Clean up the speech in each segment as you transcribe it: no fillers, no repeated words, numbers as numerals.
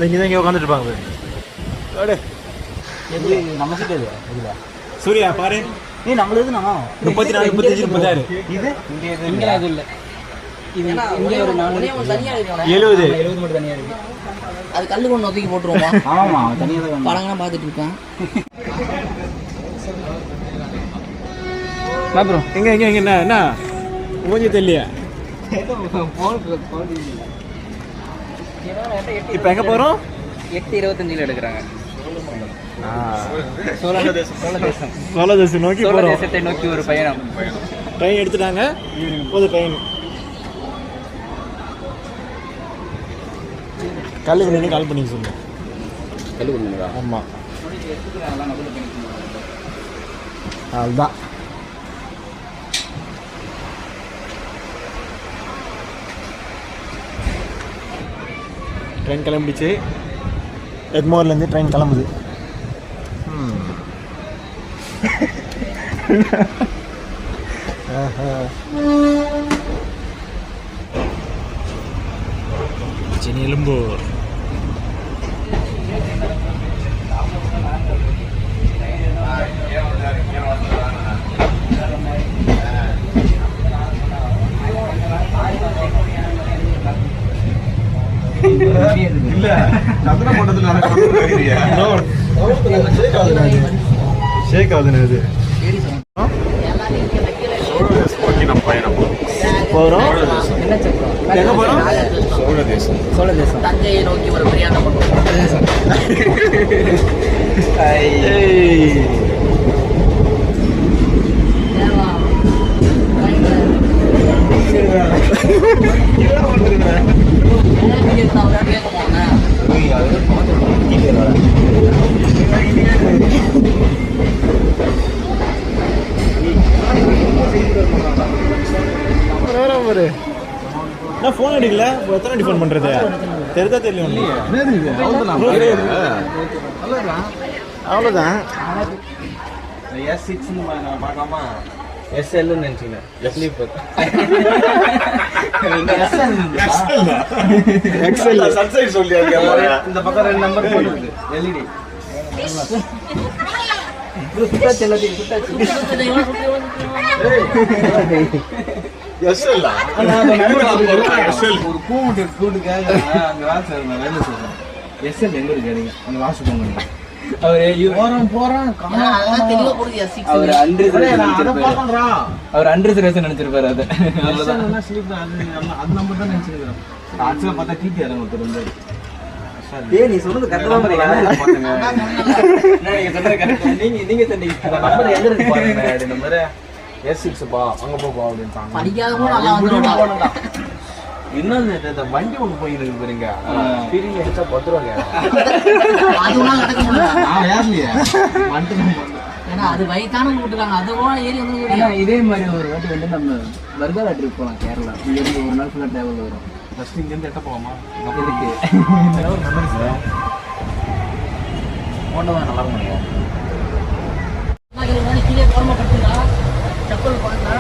இங்கே தான் இங்கே உட்காந்துட்டு இருப்பாங்க. நம்ம கிட்ட இல்லை சூர்யா பாரு, நீ நம்மளுது நம்ம 34, 35, 36. இது இங்கே அது இல்லை. இது இங்கே ஒரு 70 மட்டும் தனியாக இருக்கு. அது கல்லு கொண்டு ஒதுக்கி போட்டுருவோமா? ஆமாம், தனியாக தான் படங்கள்லாம் பார்த்துட்டு இருக்கேன். அப்புறம் எங்கே எங்கே எங்கே என்ன மூஞ்சி தெரியலையா? இப்போ எங்கே போகிறோம்? 8:25 எடுக்கிறாங்க. சோழதேசம் நோக்கி போகிறோம். தேசத்தை நோக்கி ஒரு பயணம். ட்ரெயின் எடுத்துட்டாங்க. போது ட்ரெயின் கல்லுக்கு கால் பண்ணி சொல்லுங்க. கல்லுக்குங்களா? ஆமாம், அதுதான். ட்ரெயின் கிளம்பிடுச்சு. எக்மோர்லேருந்து ட்ரெயின் கிளம்புது. சென்னை எழும்பூர். ஷேக் ஆகுதுன்னு இது போகிறோம். எங்கே போகிறோம்? சோழதேசம் தஞ்சையை நோக்கி ஒரு பிரயாணம் பண்ணுவோம். நான் ஃபோன் அடிக்கல. எத்தனை அடி ஃபோன் பண்ணுறது? தெரிதா தெரியல. அவ்வளோதான். S6 பார்க்காம SL நினைச்சீங்க. எக்ஸல் சன்சைட் சொல்லியா? இந்த பக்கம் 2 நம்பர் போட்டுருக்கு. LED நினைச்சிருப்பாரு. நீ சொல்றது கரெக்டா நீங்க S6 பா அங்க போப்பா அப்படின்ட்டாங்க. இன்னொன்னு இந்த வண்டி ஒன்று போயிட்டு இருக்கு பாருங்க. ஸ்பீடிங் அடிச்சா 10 ரூபாய். அது வயிற்றான விட்டுருக்காங்க. அதுவும் ஏறி வந்து இதே மாதிரி ஒரு வாட்டி வந்து நம்ம வர்காலா ட்ரிப் போகலாம். கேரளா இங்கேருந்து ஒரு நாள் ஃபுல்லாக ட்ராவல் வரும். ஃபஸ்ட்டு இங்கேருந்து எட்ட போகலாமா? இதுக்கு ஓட்ட தான் நல்லா இருக்கும். கீழே போர்மா கட்டுங்களா செப்பல் போடுங்களா?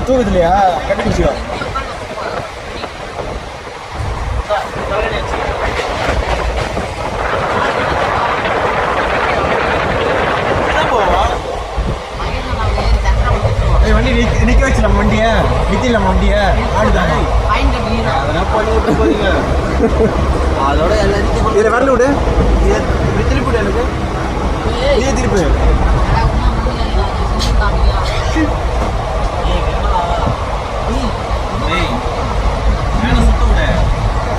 தூக்குதுலையா? கட்டி பிடிச்சிக்கோ. வண்டி நிக்க வச்சு நம்ம வண்டியை நித்தி நம்ம வண்டியை ஆடுதாங்க. அதெல்லாம் பண்ணி போறீங்க. அதோட எல்லாத்தையும் இதை வரல விடு. இதை திருப்பி விடு. எனக்கு இதே திருப்பி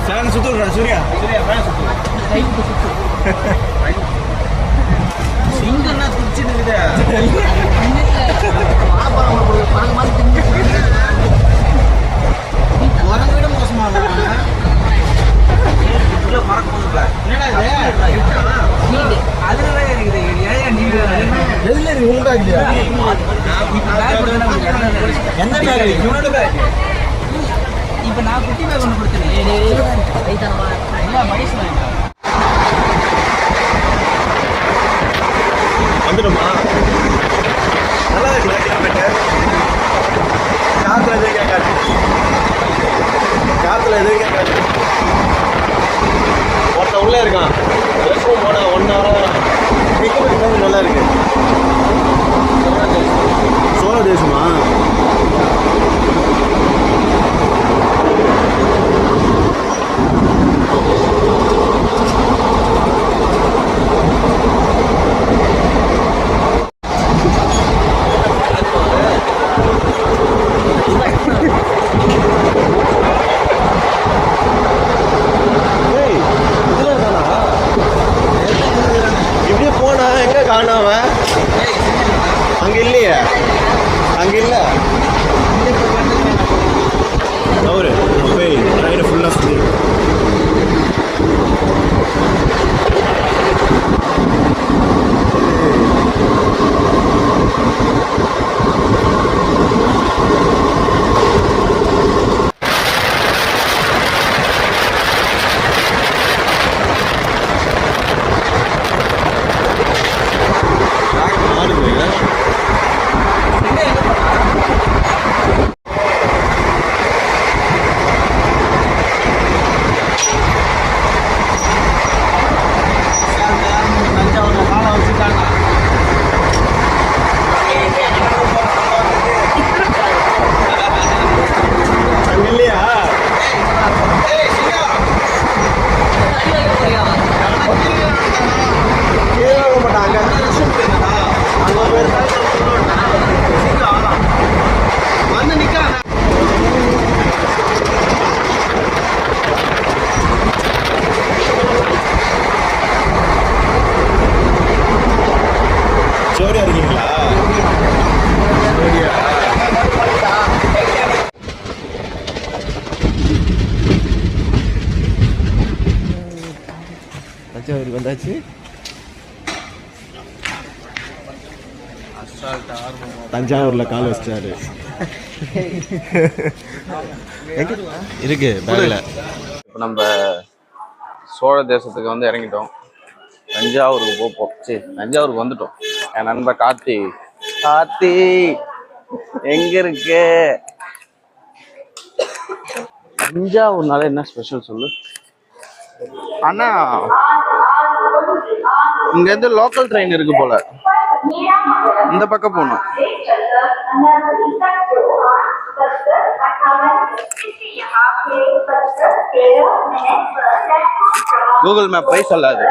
ஃபேன் சுத்த விடுறா. சூர்யா ஃபேன் சுத்து. சிங்கன்னா குடிச்சிட்டு இருக்குதா? விட மோசமா பறக்க போதுல. அதுலதான் இருக்குது. எதுல இருக்கு? உண்டா இல்லையா? எந்த பேக்? இவனோட பேக். இப்போ நான் குட்டி பேக் ஒன்று கொடுத்துருக்கேன் இல்லை மடிச்சு வந்துடுமா நல்லா இருக்குல்ல கிலோமீட்டர் காற்றுல எதுவும் கேட்காது ஒருத்தன் உள்ளே இருக்கான் ரெஸ்ட்ரூம் போன 1 hour வரான் டிக்கெட் நல்லா இருக்கு சோழ தேசமா காணாம அங்க இல்லையே அங்க இல்ல அவரு போய் ரைடு ஃபுல்லா சுத்தி தஞ்சாவூருக்கு வந்தாச்சு தஞ்சாவூர்ல கால் வச்சாரு இருக்கு பேக்ல. இப்போ நம்ம சோழ தேசத்துக்கு வந்து இறங்கிட்டோம். தஞ்சாவூருக்கு போப்போம். சரி, தஞ்சாவூருக்கு வந்துட்டோம். என் நண்பர் கார்த்தி எங்க இருக்கு? தஞ்சாவூர்னால என்ன ஸ்பெஷல் சொல்லு அண்ணா. இங்க இருந்து லோக்கல் ட்ரெயின் இருக்கு போல, இந்த பக்கம் போகணும். கூகுள் மேப் போய் சொல்லாது,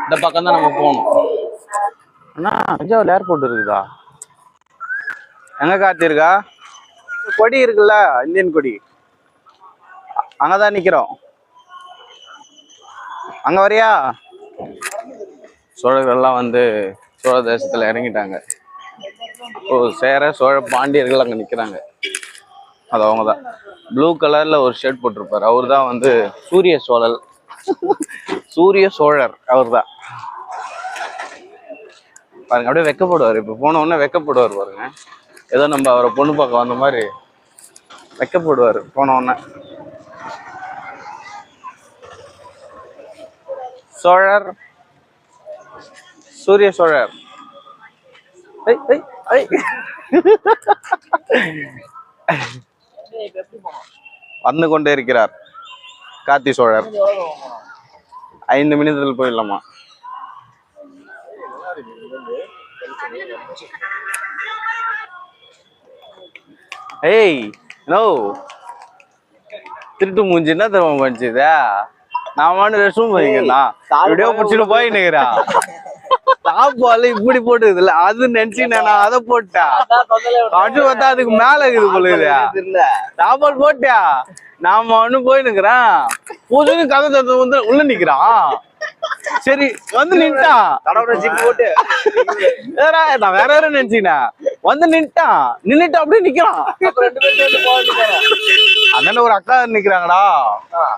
இந்த பக்கம் தான் நம்ம போகணும். அண்ணா தஞ்சாவூர் ஏர்போர்ட் இருக்குதா? எங்க காத்திருக்கா? கொடி இருக்குல்ல, இந்தியன் கொடி, அங்கதான் நிக்கிறோம். அங்க வரியா? சோழர்கள்லாம் வந்து சோழ தேசத்துல இறங்கிட்டாங்க. சேர சோழ பாண்டியர்கள் அங்க நிக்கிறாங்க. அது அவங்கதான். ப்ளூ கலர்ல ஒரு ஷர்ட் போட்டிருப்பாரு, அவர் தான் வந்து சூரிய சோழர். அவர் தான் பாருங்க, அப்படியே வெக்கப்படுவார். இப்ப போன உடனே வெக்கப்படுவார் பாருங்க, ஏதோ நம்ம அவரை பொண்ணு பார்க்க வந்த மாதிரி வெக்கப்படுவார் போன உடனே. சோழர், சூரிய சோழர் வந்து கொண்டே இருக்கிறார். கார்த்தி சோழர் 5 நிமிடத்தில் போயிடலாமா? ஏய் நோ, திருட்டு மூஞ்சி என்ன தருவம் பண்ணிச்சுதா? நான் ரெஸ்ட் ரூம் போய்க்கா வீடியோ பிடிச்சிட்டு போயின்னுக்கிறா. சாப்பாடு இப்படி போட்டுக்குதுல்ல, அது நினைச்சுனா அதை போட்டா அட்டு பார்த்தா அதுக்கு மேல இருக்குது போல. சாப்பாடு போட்டியா? நாம ஒண்ணு போயின்னுக்குறேன். பூஜைக்கு கதை தத்து வந்து உள்ள நிக்கிறான். சரி வந்து நின்ட்டான், நான் வேற வேற நினைச்சீனா வந்து நின்ட்டான். நின்னுட்டு அப்படியே நிக்கிறான். அதனால ஒரு அக்கா நிக்கிறாங்கடா,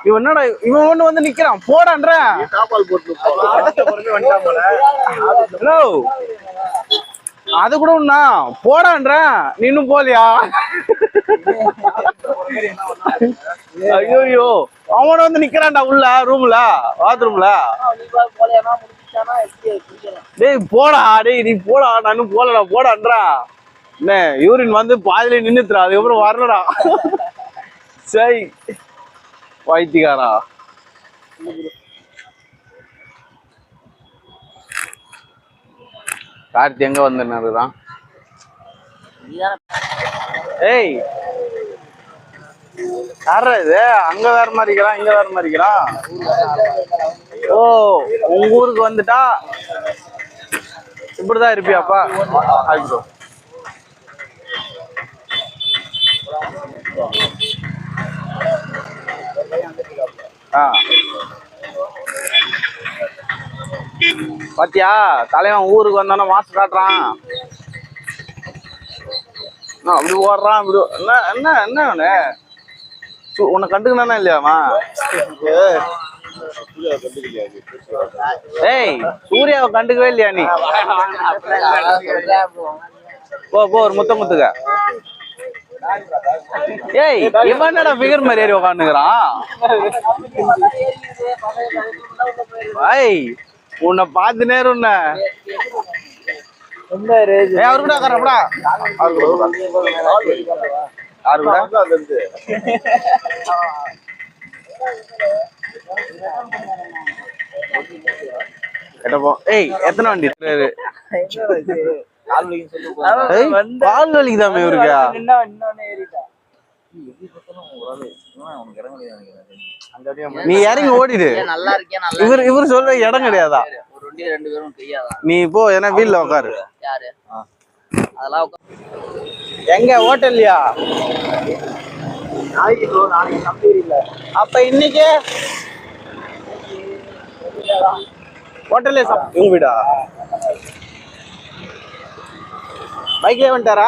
இவன் என்னடா இவன் ஒண்ணு வந்து நிக்கிறான், போடான்ற. ஹலோ அது கூட ஒண்ணா போடான்றேன் நீ இன்னும் போலியா? ஐயோ அவன வந்து நிக்கிறான்டா உள்ள ரூம்ல பாத்ரூம்ல. டேய் போடா, டேய் நீ போடா, நான் இன்னும் போலடா போடான்றா. என்ன யூரின் வந்து பாதியில நின்னுத்துறா, அதுக்கப்புறம் வரலடா. சரி வாய்த்திகாரா. கார்த்தி எங்க வந்துருந்தான்? ஏய் யாரா இது? அங்க வேற மாதிரி இருக்கிறான், இங்க வேற மாதிரி இருக்கிறான். ஓ உங்க ஊருக்கு வந்துட்டா இப்படிதான் இருப்பியாப்பா? ப்ரோ பாத்தியா தலைவன் ஊருக்கு வந்தானா மாசு காட்டுறான். அப்படி ஓடுறான் அப்படி. என்ன என்ன என்ன அவனு உன்னை கண்டுக்கணா இல்லையாமா? ஏய் சூர்யாவை கண்டுக்கவே இல்லையா நீ? போ போ ஒரு முத்துக்க. ஏய் இவன் என்னடா ஃபிகர் மாதிரி ஏறி உட்காந்துக்கிறான்? ஏய் உன்னை பார்த்து நேரம் உன்னை அவரு கூட கரப்படா யாரு கூட கேட்டப்போ. ஏய் எத்தனை வண்டி? கால் வலிக்குதாமே இவருக்கு? நீ இறங்கி ஓடிடு. நல்லா இருக்கேன். இவரு சொல்ற இடம் கிடையாதா? ரெண்டு பேரும் கையாதான். நீ போ ஏன்னா வீல்ல உட்காரு. யாரு அதெல்லாம் எங்க ஹோட்டல்லையா? அப்ப இன்னைக்கு ஹோட்டல்ல இவங்க வீடா? பைக்லயே வந்துட்டாரா?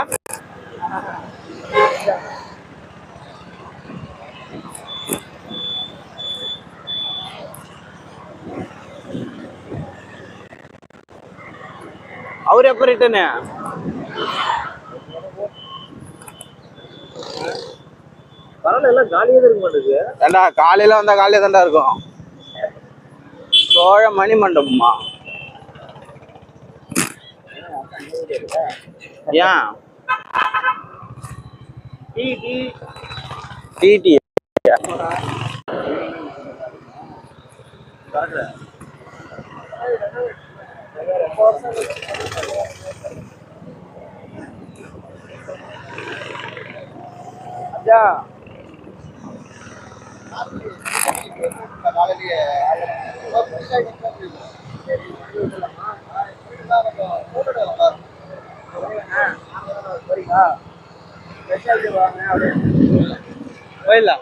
அவரு எப்ப ரிட்டர்னு? எல்லாம் காலியா தான் இருக்க மாட்டேங்குது. ஏண்டா காலையில வந்தா காலியா தாண்டா இருக்கும். சோழ மணி மண்டபமா? ஏன் டிடி போயிடலாம்.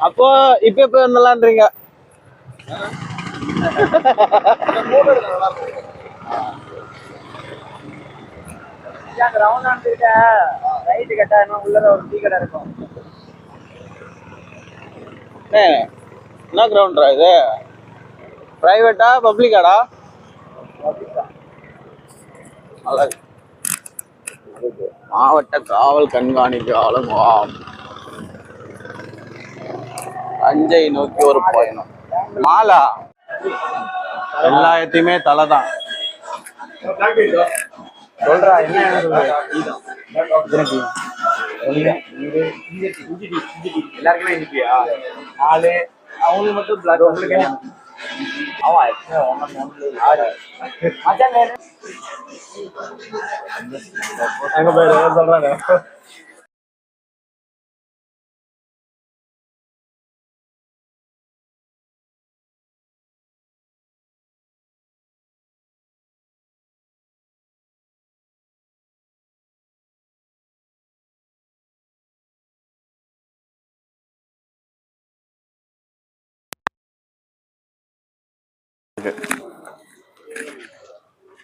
அப்போ இப்ப நல்லான்றீங்க. ரைட்டு கட்டா உள்ள ஒரு டீ கடை இருக்கும். என்ன கிரவுண்டா இது? பிரைவேட்டா பப்ளிக்காடா? மாவட்ட காவல் கண்காணிப்பாளர் முகாம் தஞ்சை நோக்கி ஒரு பயணம். மாலா எல்லாத்தையுமே தலைதான் சொல்றா. என்ன எல்லாருக்குமே இனிப்பியா? நாலு அவங்களுக்கு மட்டும் பிளாக். அங்க போய் சொல்றாங்க.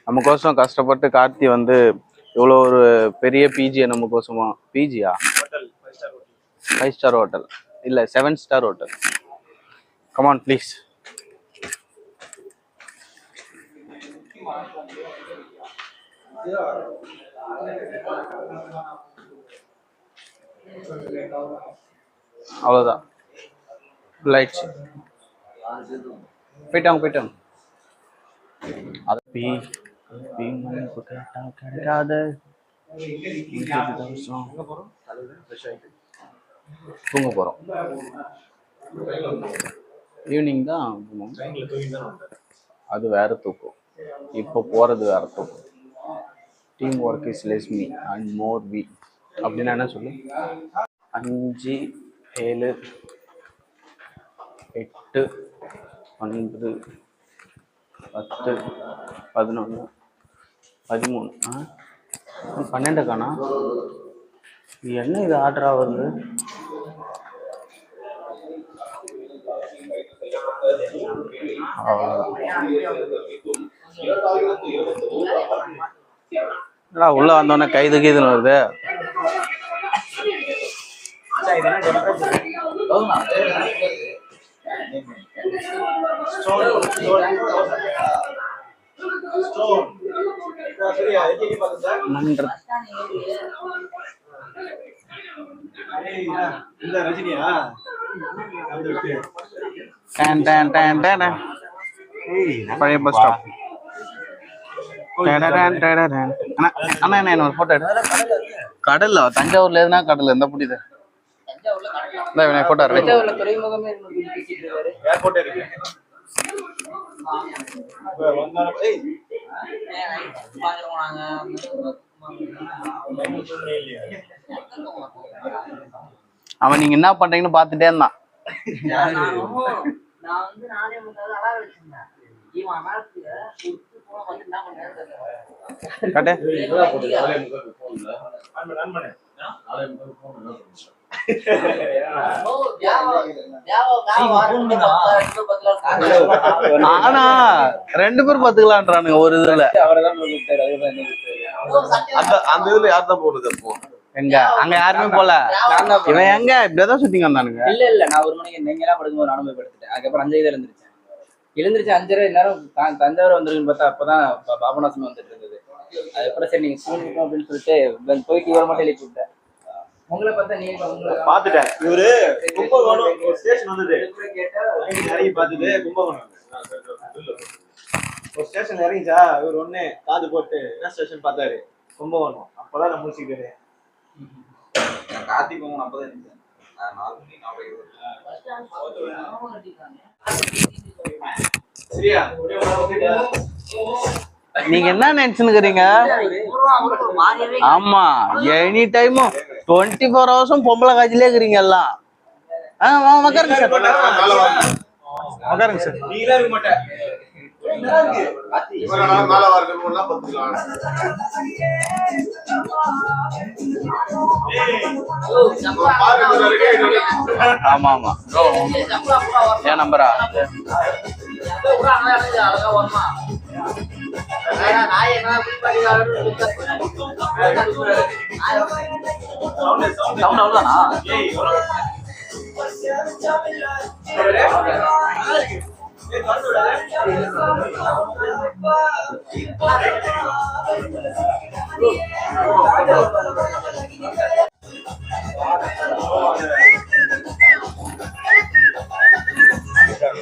நமக்கோசம் கஷ்டப்பட்டு கார்த்தி வந்து இவ்வளோ ஒரு பெரிய பிஜியை நமக்கோசமா. பிஜியா? 5 ஸ்டார் ஹோட்டல் இல்ல 7 ஸ்டார் ஹோட்டல். Come on please. அவ்வளோதான். லைட்ஸ் போயிட்டாங்க. அது கிடைக்காத தூங்க போகிறோம். ஈவினிங் தான் அது வேற தூக்கம். இப்போ போகிறது வேற தூக்கம். Team work is less me and more we அப்படின்னா என்ன சொல்லு? 5 7 8 9 10 11 13 12 காணா. என்ன இது ஆர்டரா வருது? உள்ள வந்தோடனே கைது கீதுன்னு வருது. பழைய பஸ் ஸ்டாப். அண்ணா என்ன ஒரு போட்டோ எடு. கடல்ல தஞ்சாவூர்ல எதுனா கடல் எந்த புடிது போட்டோ துறைமுகமே அவன் நீங்க என்ன பண்றீங்கன்னு பாத்துட்டே இருந்தான். ஆனா 2 பேர் பாத்துக்கலான்றானுங்க ஒரு இதுல. அந்த இதுல யார் தான் போடுது? அப்போ எங்க அங்க யாருமே போல. இவன் எங்க இப்படிதான் சுத்திங்க வந்தானுங்க. இல்ல நான் 1 மணிக்கு நீங்களாம் படுக்கும்போது நானும் போய் படுத்துட்டேன். அதுக்கப்புறம் 5 எழுந்திருச்சு 5:30 நேரம் தஞ்சாவூர் வந்துருக்குன்னு பார்த்தா அப்பதான் பாபநாசம் வந்துட்டு இருந்தது. அதுக்கப்புறம் சரி நீங்க ஸ்கூலுக்கு அப்படின்னு சொல்லிட்டு போயிட்டு இவரை மட்டும் எழுப்பி விட்டேன். உங்களை பார்த்தா நீங்க பாத்துட்டேன். இவரு கும்பகோணம் ஸ்டேஷன் வந்தது இறங்கி பார்த்துட்டு கும்பகோணம் ஒரு ஸ்டேஷன் இறங்கிச்சா இவர் ஒண்ணு காது போட்டு என்ன ஸ்டேஷன் பார்த்தாரு கும்பகோணம். அப்பதான் நான் முடிச்சுக்கிட்டு கார்த்திக் கும்பகோணம் அப்பதான் இருந்தேன். நீங்க என்ன நினைச்சுக்கிறீங்க? ஆமா எனி டைமும் 24 ஹவர்ஸும் பொம்பளை காய்ச்சலே இருக்கிறீங்க எல்லாம். உட்காருங்க சார். உட்காருங்க சார். நீங்களே இருக்க மாட்டேன். ஆமா ஆமா என் நம்பரா?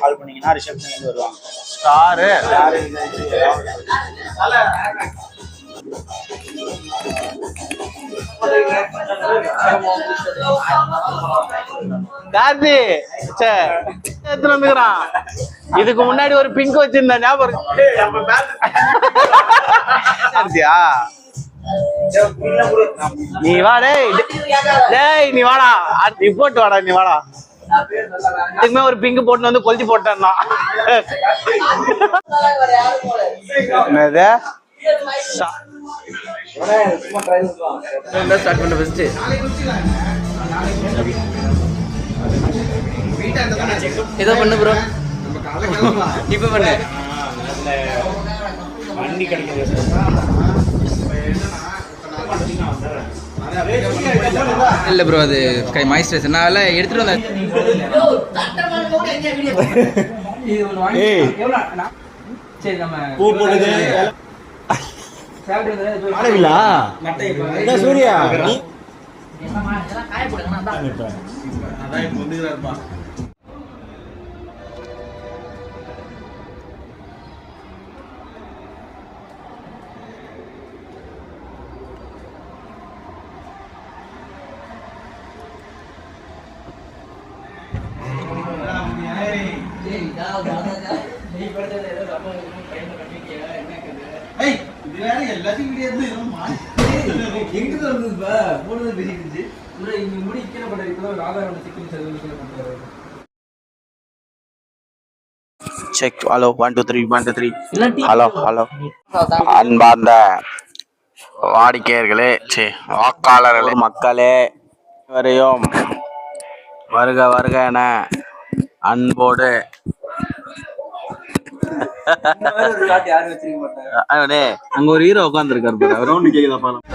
கால் பண்ணீங்கன்னா ரிசப்ஷன் வருவாங்க. ஸ்டாரு கார்த்தி எடுத்துட்டு வந்துக்கிறான். இதுக்கு முன்னாடி ஒரு பிங்க் வச்சிருந்தா ஞாபகம் கார்த்தியா? நீ வா டேய் நீ வாடா. நீ போட்டு வாடா. நீ வாடா. இதுமே ஒரு பிங்க் போட்டு வந்து கொளுத்தி போட்டான். என்னது ஸ்டார்ட் பண்ண ஃபர்ஸ்ட் ஏதோ பண்ணு ப்ரோ. இப்ப பண்ணு. வண்டி கிடைக்குது. இல்ல ப்ரோ அது கை மாய்ஸ்சரைசர் நான் எல்லாம் எடுத்துட்டு வந்தேன். சரி நம்ம பூ போடுது. salary வந்து போய் ஆனவில்லா என்ன சூர்யா நீ என்னம்மா இதெல்லாம் காய போடுங்க நான் தான் அதான் இப்போ வந்துக்கிறாருப்பா நீ படுத்தது ஏதோ அப்பா கையில கட்டிக்கியா என்ன கது ஏய் இது வேற எல்லாத்தையும் கிடையாது எங்க வந்ததுப்பா போனது பெரிய இங்க முடி கீழே பண்ற இப்பதான் ஆதாரோட சிக்கல் செல்வம் கீழே பண்றாரு செக் ஹலோ 1 2 3 1 2 3 ஹலோ ஹலோ அன்பார்ந்த வாடிக்கையர்களே வாக்காளர்களே மக்களே வரையும் வருக வருக என அன்போடு யாரும் வச்சிருக்க மாட்டாங்க அவனே அங்க ஒரு ஹீரோ உட்கார்ந்துருக்காரு பாரு அவர் ரவுண்ட் கேக்குதா பாலம்